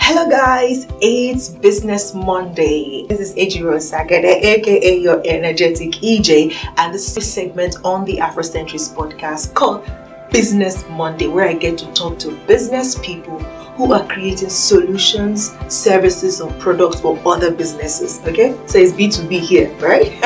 Hello guys, it's Business Monday. This is Ejiro Sagede, aka your energetic EJ, and this is a segment on the Afrocentrist podcast called Business Monday, where I get to talk to business people who are creating solutions, services, or products for other businesses. Okay, so it's B2B here, right?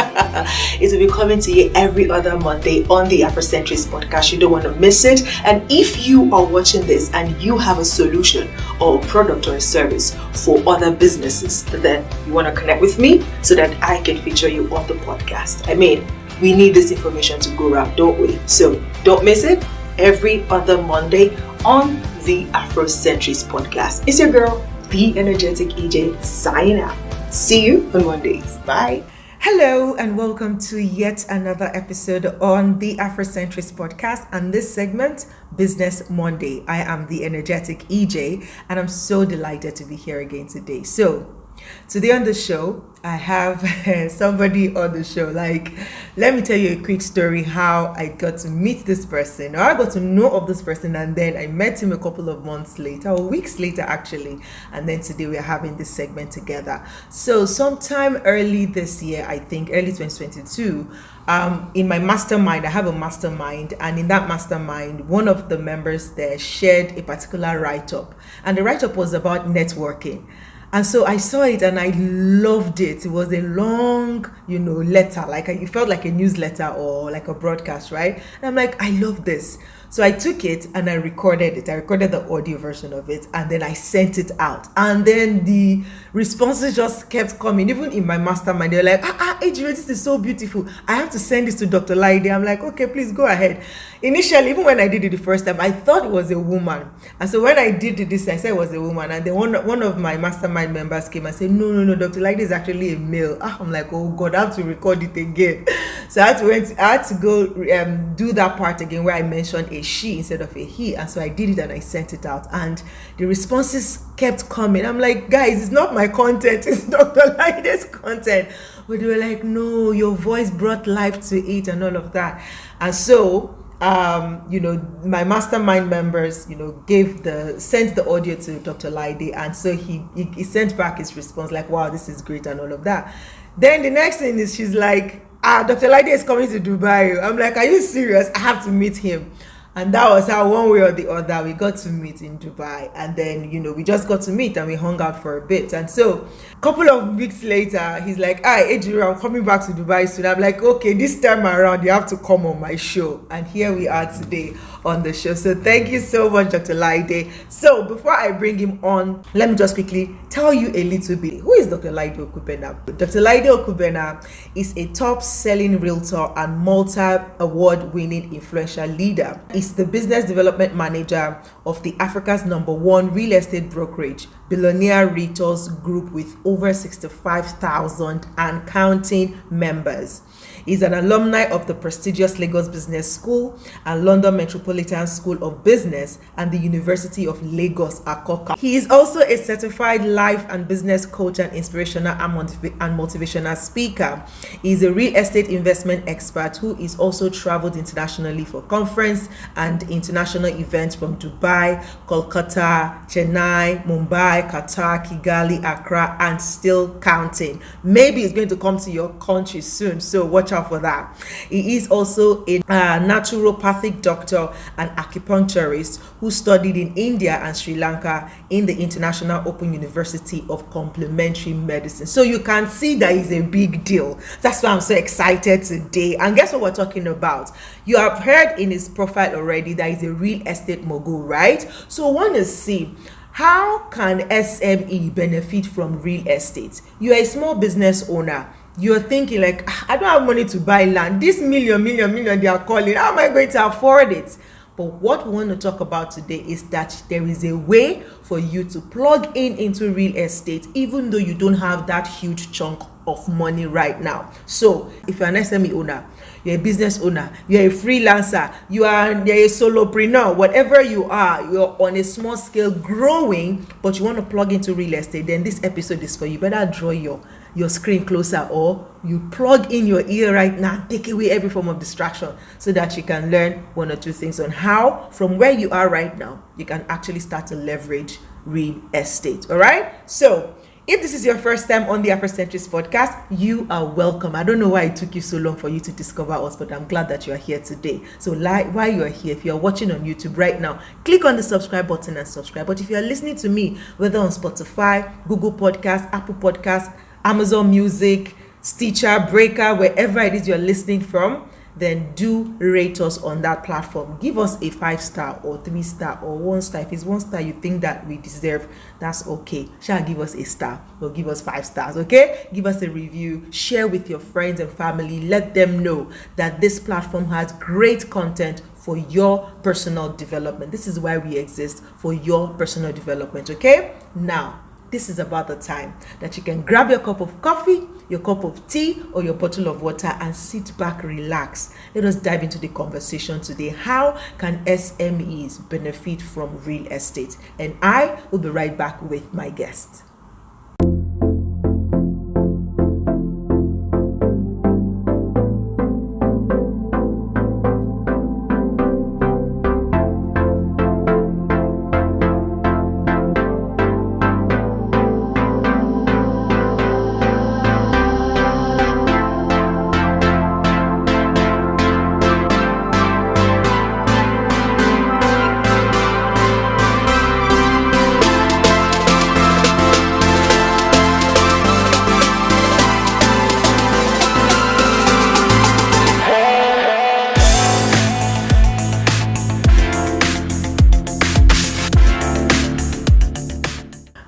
It will be coming to you every other Monday on the Afrocentrist podcast. You don't want to miss it. And if you are watching this and you have a solution or a product or a service for other businesses, then you want to connect with me so that I can feature you on the podcast. I mean, we need this information to go around, don't we? So don't miss it every other Monday on the Afrocentrist podcast. It's your girl, the energetic EJ, signing out. See you on Mondays. Bye. Hello and welcome to yet another episode on the Afrocentrist podcast and this segment, Business Monday. I am the energetic EJ and I'm so delighted to be here again today. So today on the show, I have somebody on the show. Let me tell you a quick story how I got to meet this person. Or I got to know of this person and then I met him a couple of months later, or weeks later actually. And then today we are having this segment together. So sometime early this year, I think early 2022, in my mastermind, I have a mastermind, and in that mastermind, one of the members there shared a particular write-up. And the write-up was about networking. And so I saw it and I loved it. It was a long, letter, it felt like a newsletter or like a broadcast, right? And I'm like, I love this. So I took it and I recorded it. I recorded the audio version of it and then I sent it out. And then the responses just kept coming. Even in my mastermind, they're like, Adrian, this is so beautiful. I have to send this to Dr. Laide. I'm like, okay, please go ahead. Initially, even when I did it the first time, I thought it was a woman. And so when I did this, I said it was a woman. And then one of my mastermind members came and said, no, Dr. Laide is actually a male. I'm like, oh God, I have to record it again. So I had to go do that part again where I mentioned a she instead of a he. And so I did it and I sent it out. And the responses kept coming. I'm like, guys, it's not my content. It's Dr. Laide's content. But they were like, no, your voice brought life to it and all of that. And so my mastermind members, sent the audio to Dr. Laide, and so he sent back his response like, wow, this is great and all of that. Then the next thing is she's like, Dr. Laide is coming to Dubai. I'm like, are you serious? I have to meet him. And that was how one way or the other we got to meet in Dubai. And then, we just got to meet and we hung out for a bit. And so a couple of weeks later, he's like, hi, Ejiro, I'm coming back to Dubai soon. I'm like, okay, this time around, you have to come on my show. And here we are today on the show. So thank you so much, Dr. Laide. So before I bring him on, let me just quickly tell you a little bit. Who is Dr. Laide Okubena? Dr. Laide Okubena is a top-selling realtor and multi-award-winning influential leader. He's the business development manager of the Africa's #1 real estate brokerage, Billionaire Realtors Group, with over 65,000 and counting members. He's an alumni of the prestigious Lagos Business School and London Metropolitan School of Business and the University of Lagos, Akoka. He is also a certified life and business coach and inspirational and motivational speaker. He is a real estate investment expert who is also traveled internationally for conference and international events from Dubai, Kolkata, Chennai, Mumbai, Qatar, Kigali, Accra, and still counting. Maybe it's going to come to your country soon, so watch out for that. He is also a naturopathic doctor and acupuncturist who studied in India and Sri Lanka in the International Open University of Complementary Medicine. So you can see that is a big deal. That's why I'm so excited today. And guess what we're talking about? You have heard in his profile already that he's a real estate mogul, right? So I want to see, how can SME benefit from real estate? You're a small business owner. You're thinking like, I don't have money to buy land. This million they are calling. How am I going to afford it? But what we want to talk about today is that there is a way for you to plug into real estate even though you don't have that huge chunk of money right now. So if you're an SME owner, you're a business owner, you're a freelancer, you're a solopreneur, whatever you are, you're on a small scale growing, but you want to plug into real estate, then this episode is for you. Better draw your screen closer, or you plug in your ear right now, take away every form of distraction so that you can learn one or two things on how, from where you are right now, you can actually start to leverage real estate. All right. So if this is your first time on the Afrocentrist podcast, you are welcome. I don't know why it took you so long for you to discover us, but I'm glad that you are here today. So while you are here, if you are watching on YouTube right now, click on the subscribe button and subscribe. But if you are listening to me, whether on Spotify, Google Podcasts, Apple Podcasts, Amazon Music, Stitcher, Breaker, wherever it is you're listening from, then do rate us on that platform. Give us a 5-star or 3-star or 1-star. If it's 1 star you think that we deserve, that's okay. Shall give us a star or give us 5 stars, okay? Give us a review, share with your friends and family. Let them know that this platform has great content for your personal development. This is why we exist, for your personal development, okay? Now, this is about the time that you can grab your cup of coffee, your cup of tea, or your bottle of water and sit back, relax. Let us dive into the conversation today. How can SMEs benefit from real estate? And I will be right back with my guest.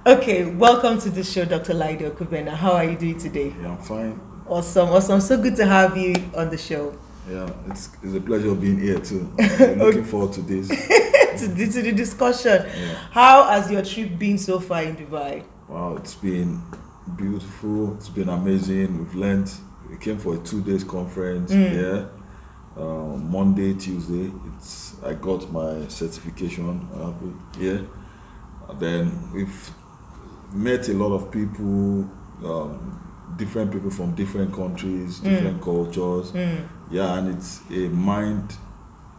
Okay, welcome to the show, Dr. Laide Okubena. How are you doing today? Yeah, I'm fine. Awesome. So good to have you on the show. Yeah, it's a pleasure being here too. I'm looking forward to this. to the discussion. Yeah. How has your trip been so far in Dubai? Wow, it's been beautiful. It's been amazing. We've learned. We came for a 2 days conference. Yeah, Monday, Tuesday. I got my certification. Yeah, then we've met a lot of people, different people from different countries, different cultures. Yeah, and it's a mind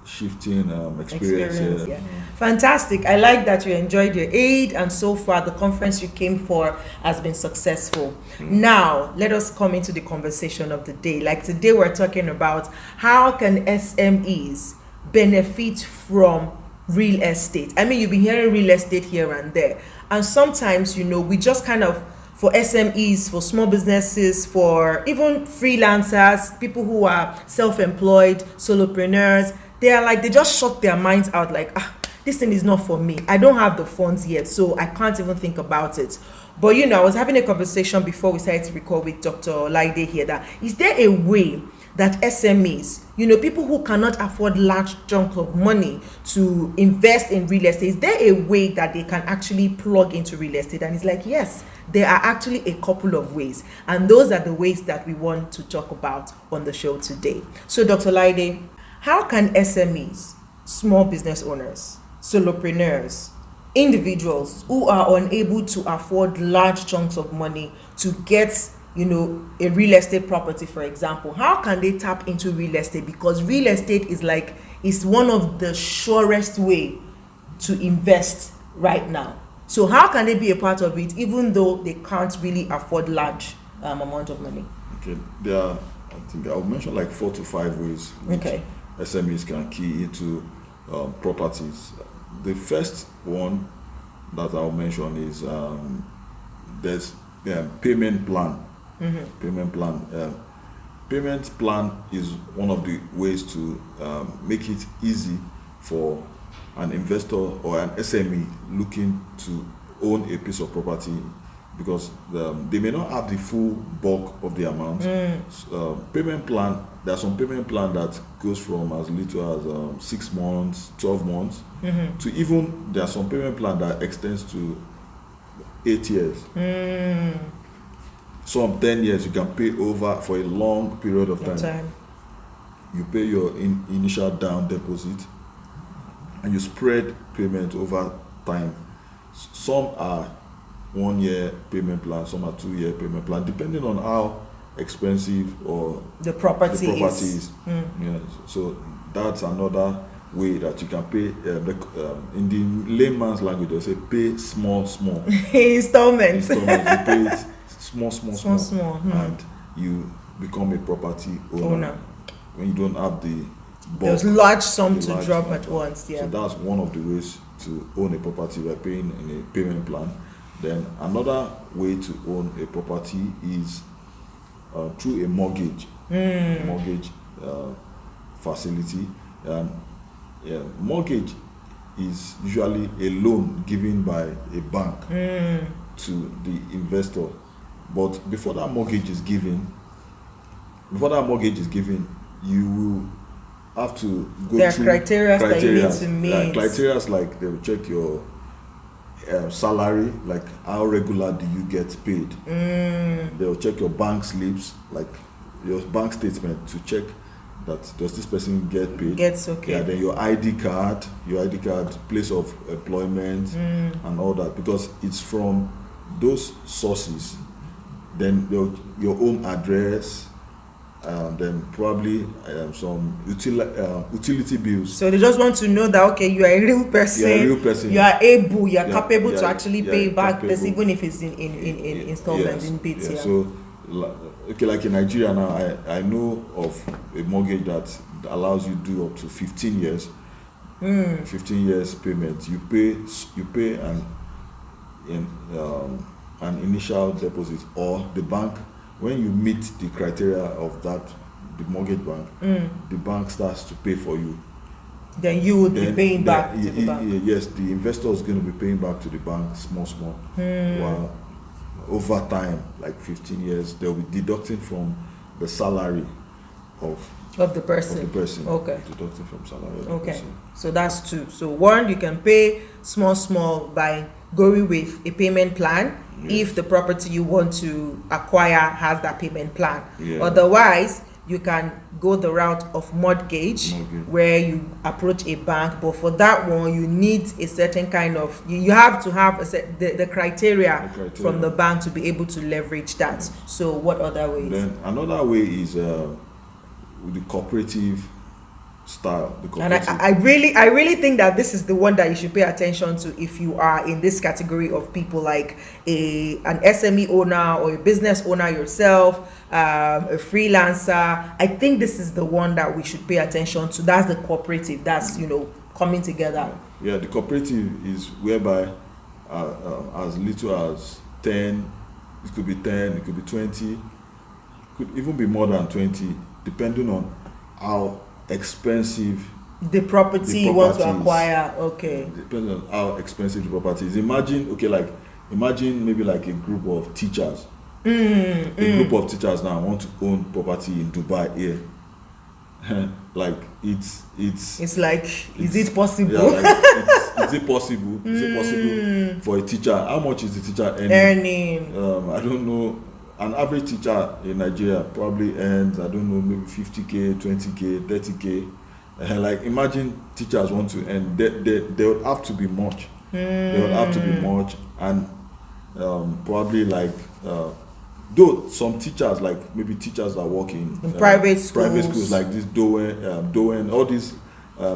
shifting experience. Yeah. Fantastic. I like that you enjoyed your aid, and so far the conference you came for has been successful. Now let us come into the conversation of the day. Like today we're talking about how can SMEs benefit from real estate. I mean, you've been hearing real estate here and there, and sometimes, you know, we just kind of, for SMEs, for small businesses, for even freelancers, people who are self-employed, solopreneurs, they just shut their minds out like, this thing is not for me. I don't have the funds yet, so I can't even think about it. But you know, I was having a conversation before we started to record with Dr. Laide here that, is there a way that SMEs, you know, people who cannot afford large chunks of money to invest in real estate, is there a way that they can actually plug into real estate? And it's like, yes, there are actually a couple of ways. And those are the ways that we want to talk about on the show today. So Dr. Laide, how can SMEs, small business owners, solopreneurs, individuals who are unable to afford large chunks of money to get, you know, a real estate property, for example, how can they tap into real estate? Because real estate is one of the surest way to invest right now. So how can they be a part of it, even though they can't really afford large amount of money? Okay, there are, I think I'll mention like 4 to 5 ways which SMEs can key into properties. The first one that I'll mention is there's payment plan. Payment plan is one of the ways to make it easy for an investor or an SME looking to own a piece of property, because they may not have the full bulk of the amount. Payment plan, there are some payment plan that goes from as little as 6 months, 12 months, to even, there are some payment plan that extends to 8 years. Some 10 years, you can pay over for a long period of time. You pay your initial down deposit and you spread payment over time. Some are 1 year payment plan, some are 2 year payment plan, depending on how expensive or the property is. Yeah, so that's another way that you can pay. In the layman's language, they'll say pay small. Installments. You pay it small, small. And you become a property owner. When you don't have the bulk, there's large sum to drop at once. Yeah. So that's one of the ways to own a property by paying in a payment plan. Then another way to own a property is through a mortgage. Mortgage facility. Mortgage is usually a loan given by a bank to the investor. But before that mortgage is given, you will have to go there through criteria that you need to meet. Criteria like they will check your salary, like how regular do you get paid. They will check your bank slips, like your bank statement, to check that does this person get paid. Gets okay. Yeah, then your ID card, place of employment, and all that, because it's from those sources. Then your home address, then probably some utility bills. So they just want to know that, okay, you are a real person. You are able, you are capable to actually pay back this, even if it's in installments, in bits. Yeah. So, like in Nigeria now, I know of a mortgage that allows you to do up to 15 years. 15 years payment. You pay an initial deposit, or the bank, when you meet the criteria of the mortgage bank, the bank starts to pay for you. Then you would be paying back to the bank. Yes, the investor is going to be paying back to the bank small. While over time, like 15 years, they'll be deducting from the salary of the person. Okay. Deducting from salary of the person. So that's two. So one, you can pay small by going with a payment plan. If the property you want to acquire has that payment plan. Otherwise, you can go the route of mortgage, where you approach a bank, but for that one you need a certain kind of, you have to have the criteria from the bank to be able to leverage that. So what other ways? Then another way is with the cooperative style. And I really think that this is the one that you should pay attention to if you are in this category of people, like an SME owner or a business owner yourself, a freelancer. I think this is the one that we should pay attention to. That's the cooperative. That's coming together. Yeah, the cooperative is whereby as little as 10, it could be 10, it could be 20, could even be more than 20, depending on how expensive the property you want to acquire. Okay. Depending on how expensive the property is. Imagine maybe like a group of teachers. A group of teachers now want to own property in Dubai here. Like it's like, is it possible? Yeah, is it possible? Is it possible for a teacher? How much is the teacher earning? I don't know. An average teacher in Nigeria probably earns, I don't know, maybe 50k, 20k, 30k. Like, imagine teachers want to earn, they would have to be much. They would have to be much, and probably like, though some teachers, like maybe teachers that work in private schools like this Doen, all these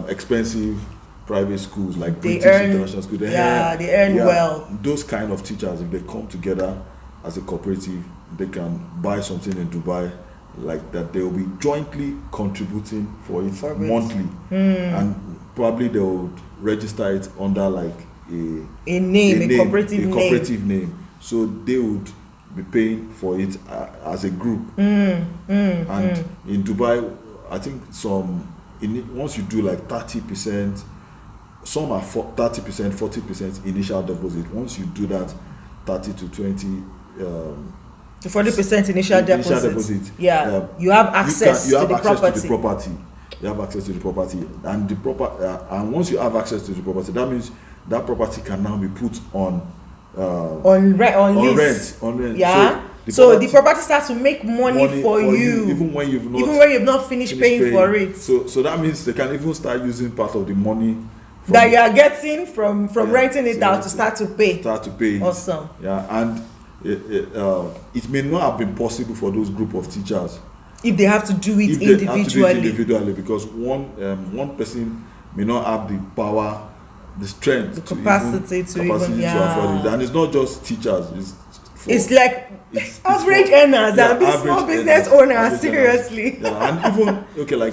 expensive private schools like British International School, they earn well. Those kind of teachers, if they come together as a cooperative, they can buy something in Dubai like that. They will be jointly contributing for it monthly, and probably they would register it under like a cooperative name. So they would be paying for it as a group. And in Dubai, I think once you do like 30%, some are 30%, 40% initial deposit. Once you do that 30 to 20. To 40% initial deposit. You have access to the property. You have access to the property, and and once you have access to the property, that means that property can now be put on rent. Yeah. So the property starts to make money for you, even when you've not finished paying for it. So that means they can even start using part of the money that you are getting from renting it out to start to pay. Awesome. Yeah, and it may not have been possible for those group of teachers if they have to do it individually, because one person may not have the power, the strength, the capacity to afford it. And it's not just teachers. It's like average earners and small business owners. Seriously. And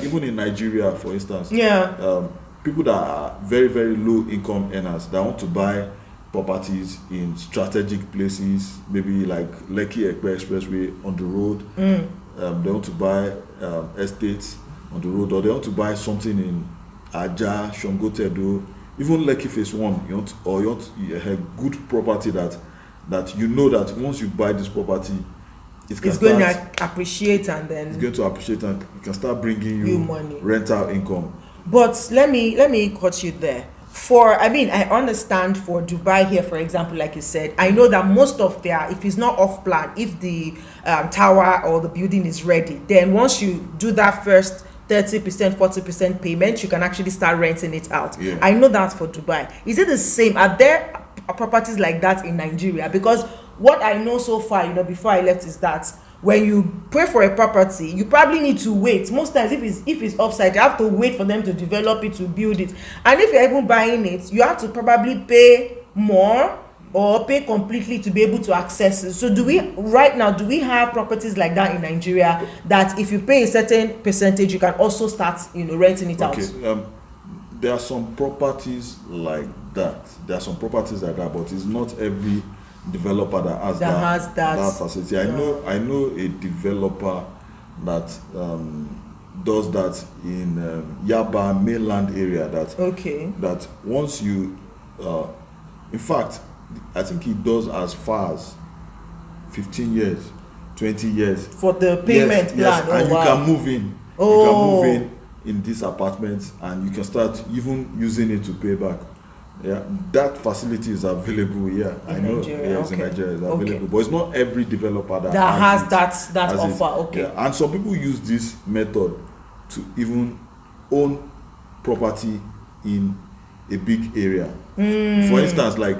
even in Nigeria, for instance, people that are very, very low income earners that want to buy properties in strategic places, maybe like Lekki Ekpe Expressway on the road. They want to buy estates on the road, or they want to buy something in Aja, Shongotedo, even Lekki Phase 1. You want a good property that that once you buy this property, it's going to appreciate, and it can start bringing you money, rental income. But let me cut you there. I understand for Dubai here, for example, like you said, I know that most of if it's not off plan, if the tower or the building is ready, then once you do that first 30%, 40% payment, you can actually start renting it out. Yeah. I know that for Dubai. Is it the same? Are there properties like that in Nigeria? Because what I know so far, before I left, is that when you pay for a property, you probably need to wait. Most times, if it's offsite, you have to wait for them to develop it, to build it. And if you're even buying it, you have to probably pay more or pay completely to be able to access it. So do we have properties like that in Nigeria, that if you pay a certain percentage, you can also start renting it out? There are some properties like that. But it's not every developer that has that facility. I know a developer that does that in Yaba mainland area. That once you, in fact, I think he does as far as 15 years, 20 years for the payment plan. Yes, and you can move in. You can move in this apartment, and you can start even using it to pay back. That facility is available. In Nigeria it's available, but it's not every developer that has that offer. And some people use this method to even own property in a big area. For instance, like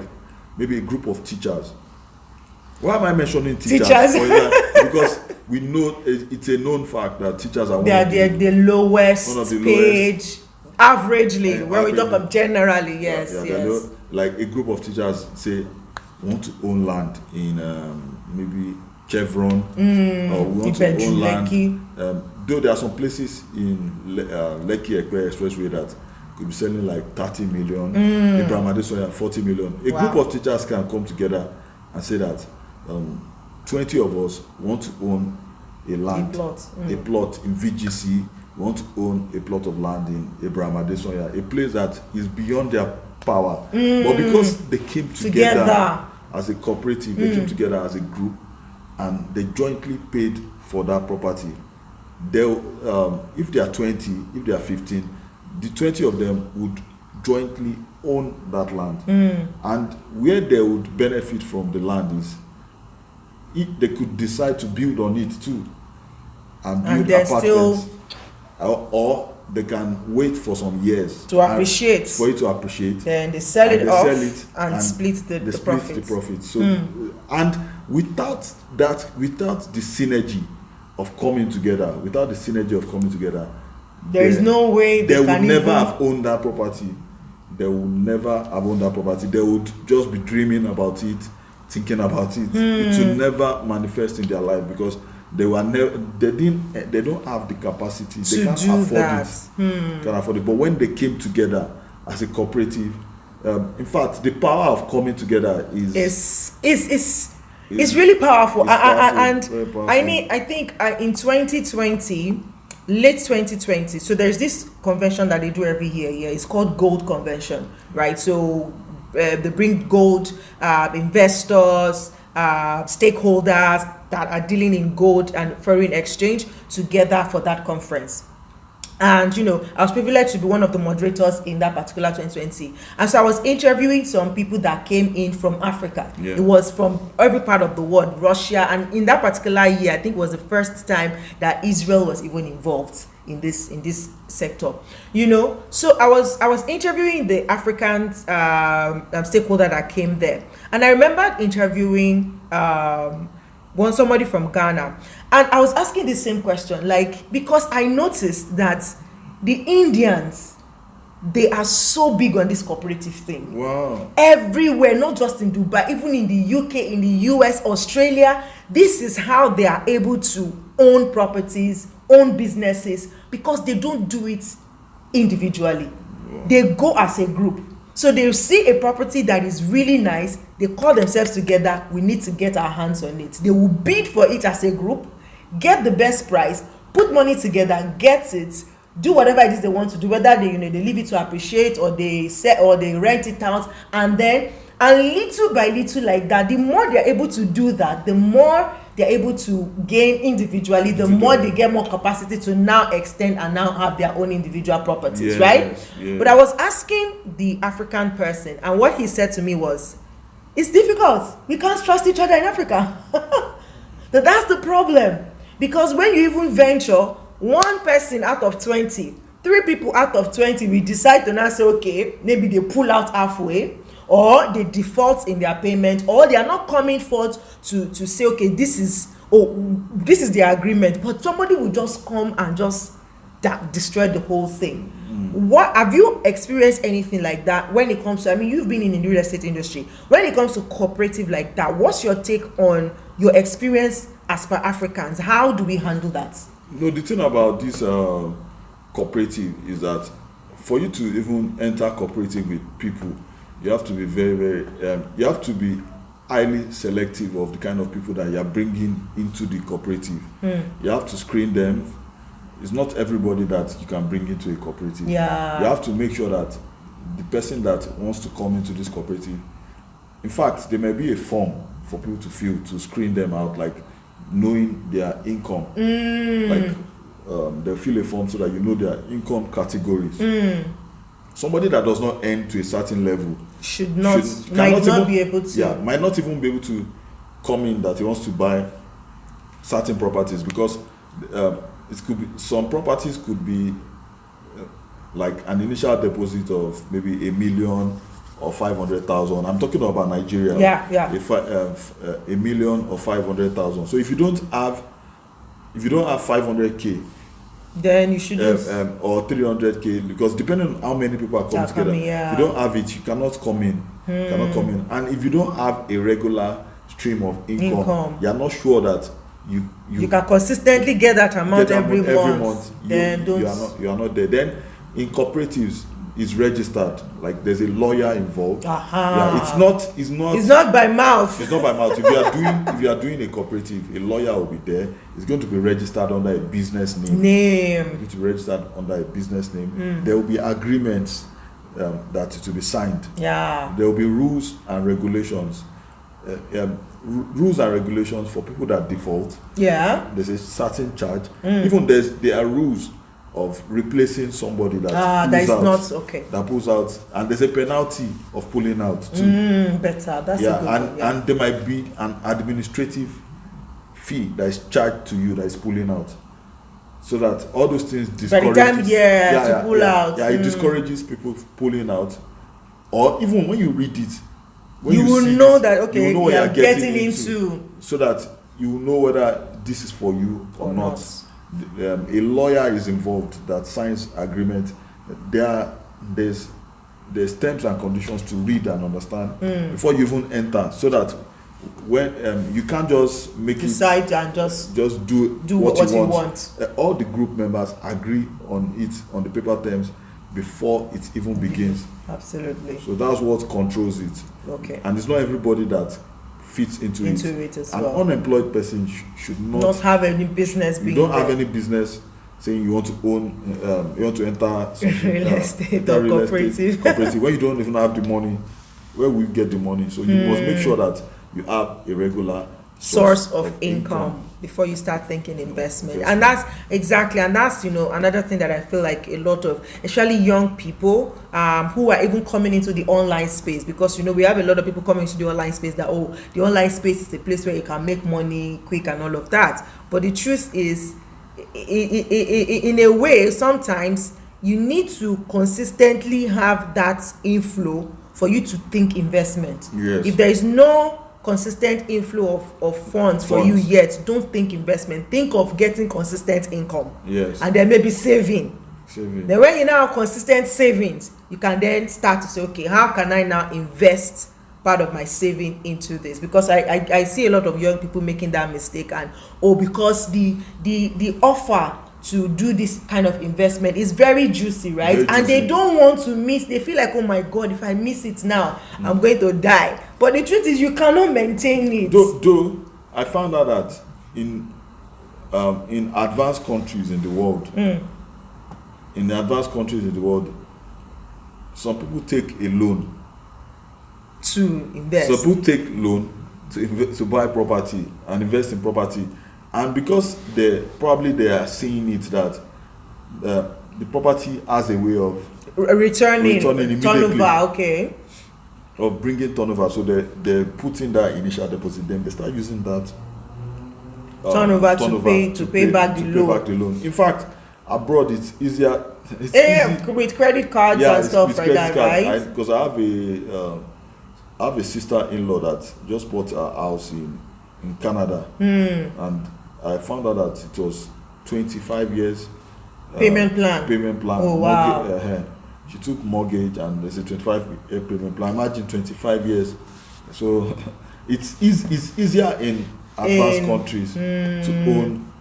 maybe a group of teachers. Why am I mentioning teachers? Because we know it's a known fact that teachers are the lowest paid. Averagely, when we talk of generally, yes. Like a group of teachers say want to own land in maybe Chevron, or we want to own land. Though there are some places in Lekki Ekpe Expressway that could be selling like 30 million, Abraham Adesoya 40 million. A group of teachers can come together and say that 20 of us want to own a plot in VGC. We want to own a plot of land in Abraham Adesoya, a place that is beyond their power. But because they came together as a cooperative, they came together as a group, and they jointly paid for that property. If they are 20, if they are 15, the 20 of them would jointly own that land. And where they would benefit from the land is if they could decide to build on it too, and build apartments. Or they can wait for some years to appreciate. For it to appreciate. Then they sell it and split the profit. So and without the synergy of coming together, there is no way they would never have owned that property. They would just be dreaming about it, thinking about it. It will never manifest in their life because they don't have the capacity. They can't afford it. But when they came together as a cooperative, in fact, the power of coming together is really powerful. And powerful. I think in 2020, late 2020, so there's this convention that they do every year. It's called Gold Convention, right? So they bring gold investors, stakeholders that are dealing in gold and foreign exchange together for that conference. And I was privileged to be one of the moderators in that particular 2020. And so I was interviewing some people that came in from Africa. It was from every part of the world, Russia, and in that particular year, I think it was the first time that Israel was even involved in this sector. So I was interviewing the African stakeholder that came there, and I remember interviewing somebody from Ghana, and I was asking the same question, because I noticed that the Indians, they are so big on this cooperative thing. Wow. Everywhere, not just in Dubai, even in the UK, in the US, Australia, this is how they are able to own properties, own businesses, because they don't do it individually. Wow. They go as a group. So they see a property that is really nice, they call themselves together, we need to get our hands on it. They will bid for it as a group, get the best price, put money together, get it, do whatever it is they want to do, whether they they leave it to appreciate, or they sell, or they rent it out, and little by little, like that, the more they're able to do that, the more they're able to gain individually, the more they get more capacity to now extend and now have their own individual properties, right? Yes. But I was asking the African person, and what he said to me was, it's difficult. We can't trust each other in Africa. That's the problem. Because when you even venture, one person out of 20, 3 people out of 20 will decide to now say, okay, maybe they pull out halfway, or they default in their payment, or they are not coming forth to say, okay, this is the agreement, but somebody will just come and just destroy the whole thing. What have you experienced anything like that when it comes to, I mean, you've been in the real estate industry, when it comes to cooperative like that, what's your take on your experience as per Africans? How do we handle that? No, the thing about this cooperative is that for you to even enter cooperative with people, you have to be very, you have to be highly selective of the kind of people that you are bringing into the cooperative. You have to screen them. It's not everybody that you can bring into a cooperative. Yeah. You have to make sure that the person that wants to come into this cooperative, in fact, there may be a form for people to fill to screen them out, like knowing their income. Like they'll fill a form so that you know their income categories. Somebody that does not earn to a certain level might not be able to. Yeah, might not even be able to come in that he wants to buy certain properties, because it could be, some properties could be like an initial deposit of maybe $1 million or 500,000. I'm talking about Nigeria. Yeah. $1 million or 500,000. So if you don't have 500k, then you should or 300k, because depending on how many people are coming together, if you don't have it, you cannot come in. And if you don't have a regular stream of income, you are not sure that you can consistently get that amount every month. Then you are not there. Then in cooperatives, it's registered. Like there's a lawyer involved. Yeah, it's not by mouth. It's not by mouth. If you are doing a cooperative, a lawyer will be there. It's going to be registered under a business name. It's going to be registered under a business name. There will be agreements that to be signed. Yeah. There will be rules and regulations. Rules and regulations for people that default. Yeah. There's a certain charge. Even there are rules of replacing somebody that pulls out, and there's a penalty of pulling out too. Better. That's a good one. And there might be an administrative fee that is charged to you that is pulling out, so that all those things discourage. By the time to pull out. Yeah, it discourages people pulling out, or even when you read it, you will know that you know what you're getting into, so that you will know whether this is for you or not. A lawyer is involved that signs agreement. There's terms and conditions to read and understand before you even enter, so that when you can't just decide and just do what you want. All the group members agree on it, on the paper terms, before it even begins. Absolutely. So that's what controls it. Okay. And it's not everybody that fits into it as well. An unemployed person should not have any business. You don't have any business saying you want to own, you want to enter real estate or cooperative when you don't even have the money. Where will you get the money? So you must make sure that you have a regular source of income before you start thinking investment. And that's another thing that I feel like a lot of, especially young people who are even coming into the online space, because we have a lot of people coming into the online space that the online space is a place where you can make money quick and all of that. But the truth is, in a way, sometimes you need to consistently have that inflow for you to think investment. Yes. If there is no consistent inflow of funds for you yet, don't think investment. Think of getting consistent income. Yes. And then maybe saving. Saving. Then when you now have consistent savings, you can then start to say, okay, how can I now invest part of my saving into this? Because I see a lot of young people making that mistake, and because the offer to do this kind of investment is very juicy, right? Very and juicy. they don't want to miss. They feel like, oh my God, if I miss it now, I'm going to die. But the truth is, you cannot maintain it. Though I found out that in advanced countries in the world, some people take a loan to invest. Some people take loan to buy property and invest in property, and because they are seeing it that the property has a way of returning immediately, turnover, okay, of bringing turnover. So they put in that initial deposit, then they start using that turnover to pay back the loan. In fact, abroad it's easier. It's easy. With credit cards and stuff like that, right? Because I have a sister-in-law that just bought a house in Canada, and I found out that it was 25 years payment plan. Oh wow! She took mortgage, and there's a 25-year payment plan. Imagine 25 years. So it's easier in advanced countries to own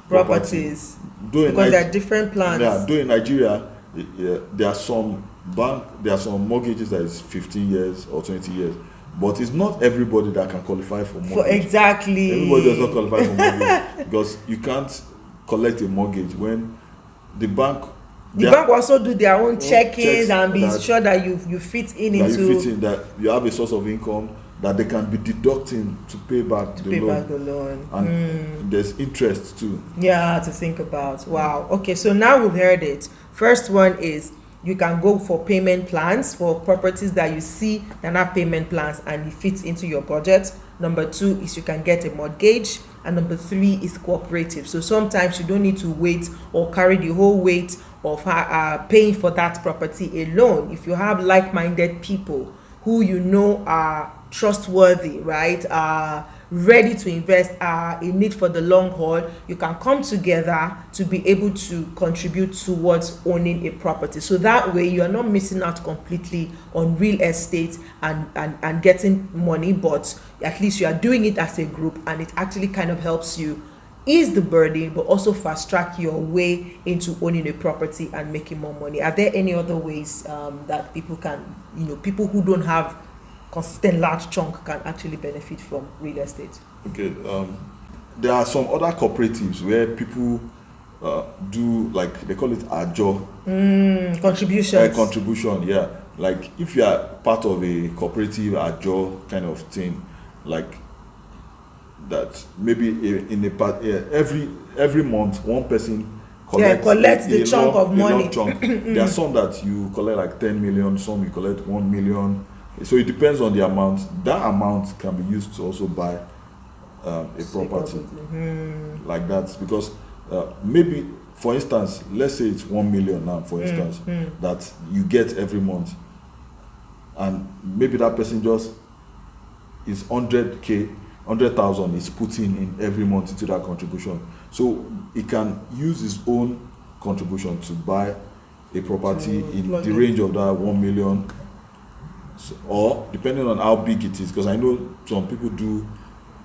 properties because there are different plans. Yeah, though in Nigeria, there are some mortgages that is 15 years or 20 years, but it's not everybody that can qualify for mortgage. Exactly. Everybody does not qualify for mortgage because you can't collect a mortgage when the bank also do their own check-ins and be sure that you fit in that you have a source of income that they can be deducting to pay back the loan. And there's interest too. Yeah, to think about. Wow. Okay, so now we've heard it. First one is you can go for payment plans for properties that you see that have payment plans and it fits into your budget. Number 2 is you can get a mortgage. And number 3 is cooperative. So sometimes you don't need to wait or carry the whole weight of paying for that property alone. If you have like-minded people who you know are trustworthy, right, are ready to invest, are in need for the long haul, you can come together to be able to contribute towards owning a property. So that way you are not missing out completely on real estate and getting money, but at least you are doing it as a group, and it actually kind of helps you ease the burden but also fast track your way into owning a property and making more money. Are there any other ways that people can, people who don't have consistent large chunk can actually benefit from real estate? Okay, there are some other cooperatives where people do, like they call it ajo contribution. Yeah, like if you are part of a cooperative ajo kind of thing, like that, maybe in a part every month one person collects the chunk of money. There are some that you collect like 10 million, some you collect 1 million. So it depends on the amount. That amount can be used to also buy a property like that, because maybe, for instance, let's say it's 1 million now, for instance, that you get every month, and maybe that person just is 100,000 is putting in every month into that contribution. So he can use his own contribution to buy a property in the range of that 1 million. So, or depending on how big it is, because I know some people do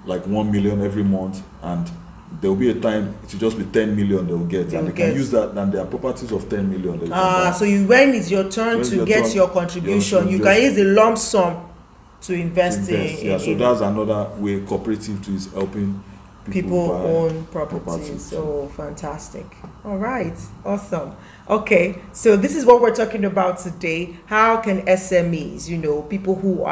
like 1 million every month, and there will be a time it will just be 10 million they will get, and they can use that, and there are properties of 10 million. So when it's your turn to get your contribution, you can use a lump sum to invest in. So that's another way cooperative to is helping people own properties. So fantastic. All right, awesome. Okay, so this is what we're talking about today. How can SMEs, people who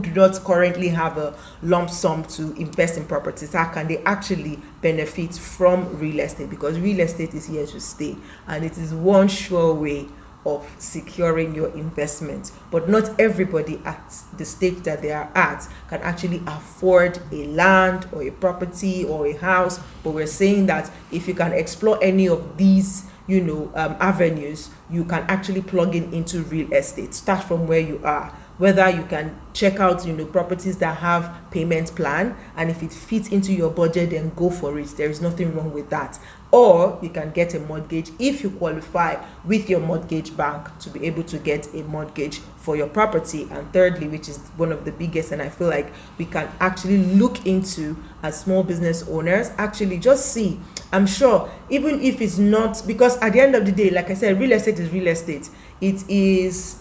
do not currently have a lump sum to invest in properties, how can they actually benefit from real estate? Because real estate is here to stay, and it is one sure way of securing your investment. But not everybody at the stage that they are at can actually afford a land or a property or a house. But we're saying that if you can explore any of these avenues, you can actually plug into real estate. Start from where you are. whether you can check out, properties that have payment plan, and if it fits into your budget, then go for it. There is nothing wrong with that. Or you can get a mortgage if you qualify with your mortgage bank to be able to get a mortgage for your property. And thirdly, which is one of the biggest, and I feel like we can actually look into as small business owners, actually just see, I'm sure, even if it's not, because at the end of the day, like I said, real estate is real estate. It is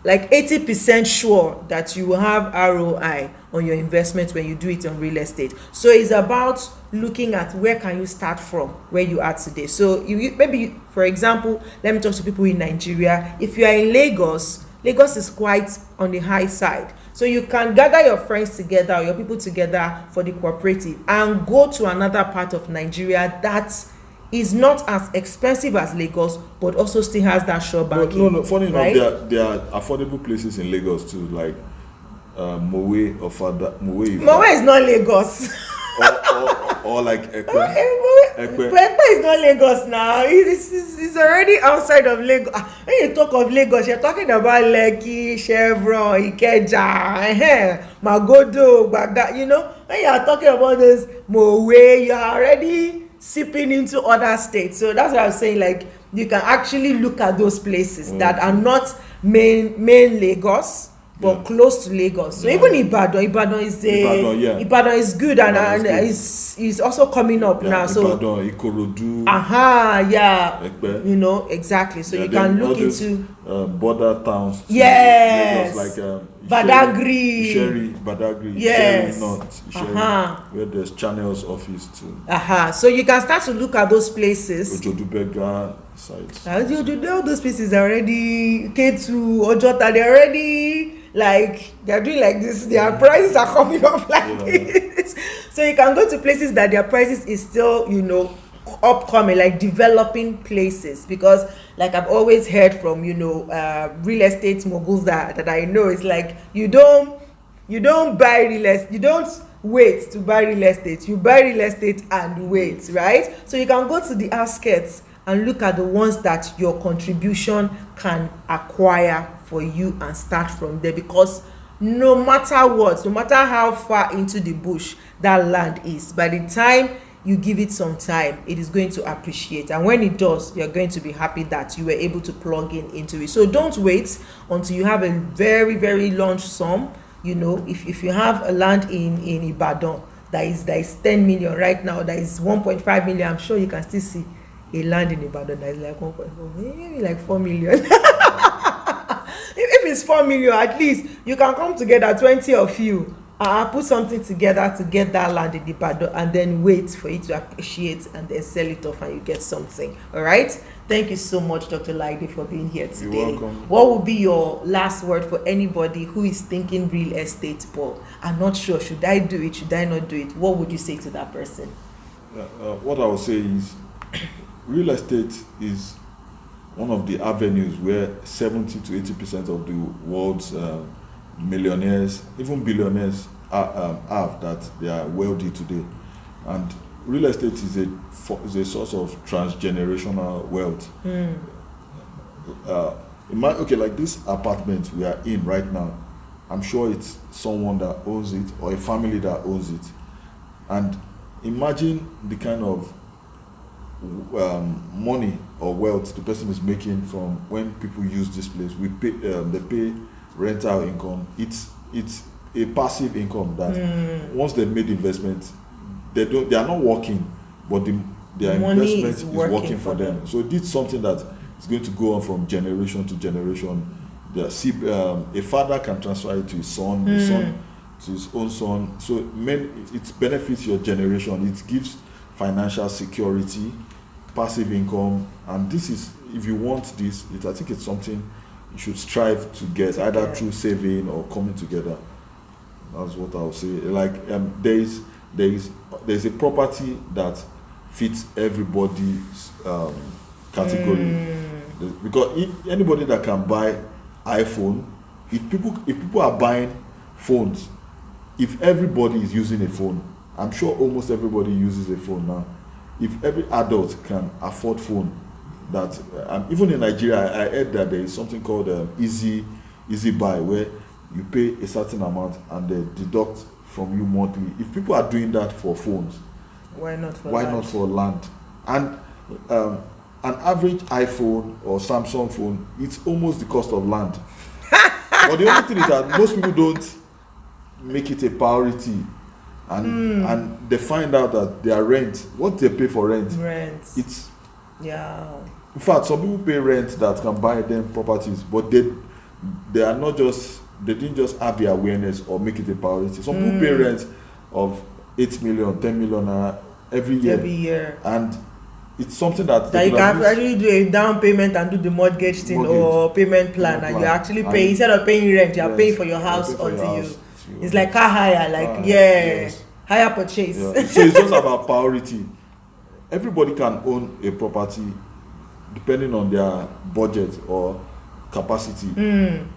like 80% sure that you will have ROI on your investment when you do it on real estate. So it's about looking at where can you start from, where you are today. So maybe, for example, let me talk to people in Nigeria. If you are in Lagos is quite on the high side. So you can gather your friends together or your people together for the cooperative and go to another part of Nigeria that is not as expensive as Lagos, but also still has that sure banking. No. Funny right? enough, there are affordable places in Lagos too, like Mowe or Fada. Mowe is not Lagos. or like Ekpe. Ekpe is not Lagos now. It's already outside of Lagos. When you talk of Lagos, you're talking about Lekki, Chevron, Ikeja, Magodo, Baga. When you are talking about this Mowe, you are already sipping into other states. So that's what I'm saying, like, you can actually look at those places that are not main Lagos, but close to Lagos. So even Ibadan is good, and is also coming up now. So Ibadan, Ikorodu, Ekpe. Exactly. So you can look into border towns. Yes. Lagos, like Badagry. Badagry. Yes. Where there's Channel's office too. So you can start to look at those places. Ojodubega sites. All those places are already K2, Ojota, they're already they're doing like this. Their prices are coming up like this. So you can go to places that their prices is still, upcoming, like developing places, because like I've always heard from real estate moguls that I know, it's like you don't buy real estate, you don't wait to buy real estate, you buy real estate and wait, right? So you can go to the outskirts and look at the ones that your contribution can acquire for you and start from there, because no matter what, no matter how far into the bush that land is, by the time you give it some time, it is going to appreciate, and when it does, you're going to be happy that you were able to plug into it. So don't wait until you have a very, very large sum. If you have a land in Ibadan that is 10 million right now, that is 1.5 million, I'm sure you can still see a land in Ibadan that is like 1.4, maybe like 4 million. If it's 4 million, at least you can come together, 20 of you, put something together to get that land in Ibadan, and then wait for it to appreciate, and then sell it off and you get something. All right. Thank you so much, Dr. Laide, for being here today. You're welcome. What would be your last word for anybody who is thinking real estate, but I'm not sure, should I do it, should I not do it? What would you say to that person? What I would say is, real estate is one of the avenues where 70 to 80% of the world's millionaires, even billionaires, have that they are wealthy today. And real estate is a source of transgenerational wealth. Like this apartment we are in right now, I'm sure it's someone that owns it or a family that owns it. And imagine the kind of money or wealth the person is making from when people use this place. They pay rental income. It's a passive income that once they made investment, they are not working, but their investment is working for them. So it's something that is going to go on from generation to generation. A father can transfer it to his son, his son to his own son. So it benefits your generation. It gives financial security, passive income, and this is, if you want this, I think it's something you should strive to get, either through saving or coming together. That's what I'll say. Like there's a property that fits everybody's category. Because if anybody that can buy iPhone, if people are buying phones, if everybody is using a phone, I'm sure almost everybody uses a phone now. If every adult can afford phone, that even in Nigeria, I heard that there is something called easy easy buy where you pay a certain amount and they deduct from you monthly. If people are doing that for phones, why not for why land? not for land? And an average iPhone or Samsung phone, it's almost the cost of land. But the only thing is that most people don't make it a priority, and they find out that their rent, what they pay for rent, it's in fact, some people pay rent that can buy them properties, but they are not just, they didn't just have the awareness or make it a priority. Some people pay rent of 8 million, 10 million every year, and it's something that you can actually do a down payment and do the mortgage thing or payment plan, and you actually pay, instead of paying rent, you are paying for your house until you. It's like car hire, hire purchase. So it's just about priority. Everybody can own a property depending on their budget or capacity.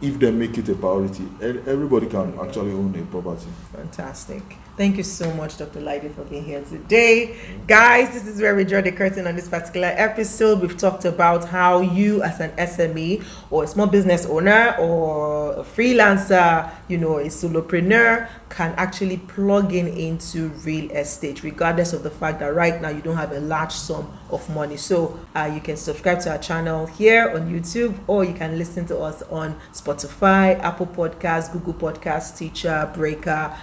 If they make it a priority, everybody can actually own a property. Fantastic. Thank you so much, Dr. Laide, for being here today. Guys, this is where we draw the curtain on this particular episode. We've talked about how you as an SME or a small business owner or a freelancer, a solopreneur, can actually plug into real estate, regardless of the fact that right now you don't have a large sum of money. So you can subscribe to our channel here on YouTube, or you can listen to us on Spotify, Apple Podcasts, Google Podcasts, Stitcher, Breaker,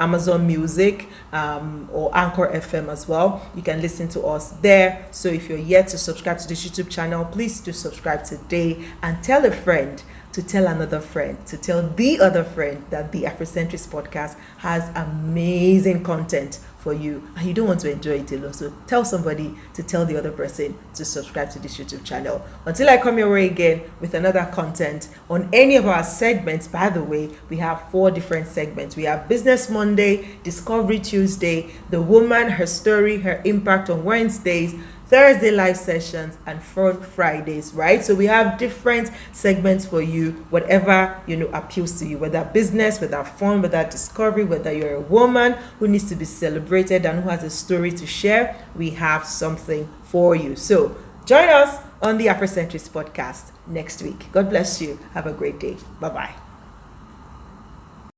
Amazon Music, or Anchor FM as well. You can listen to us there. So if you're yet to subscribe to this YouTube channel, please do subscribe today, and tell a friend to tell another friend, to tell the other friend that the Afrocentrics podcast has amazing content for you, and you don't want to enjoy it alone. So tell somebody to tell the other person to subscribe to this YouTube channel. Until I come your way again with another content on any of our segments. By the way, we have 4 different segments. We have Business Monday, Discovery Tuesday, The Woman, Her Story, Her Impact on Wednesdays, Thursday live sessions, and Fun Fridays, right? So we have different segments for you, whatever appeals to you, whether business, whether fun, whether discovery, whether you're a woman who needs to be celebrated and who has a story to share. We have something for you. So join us on the Afrocentrics podcast next week. God bless you. Have a great day. Bye-bye.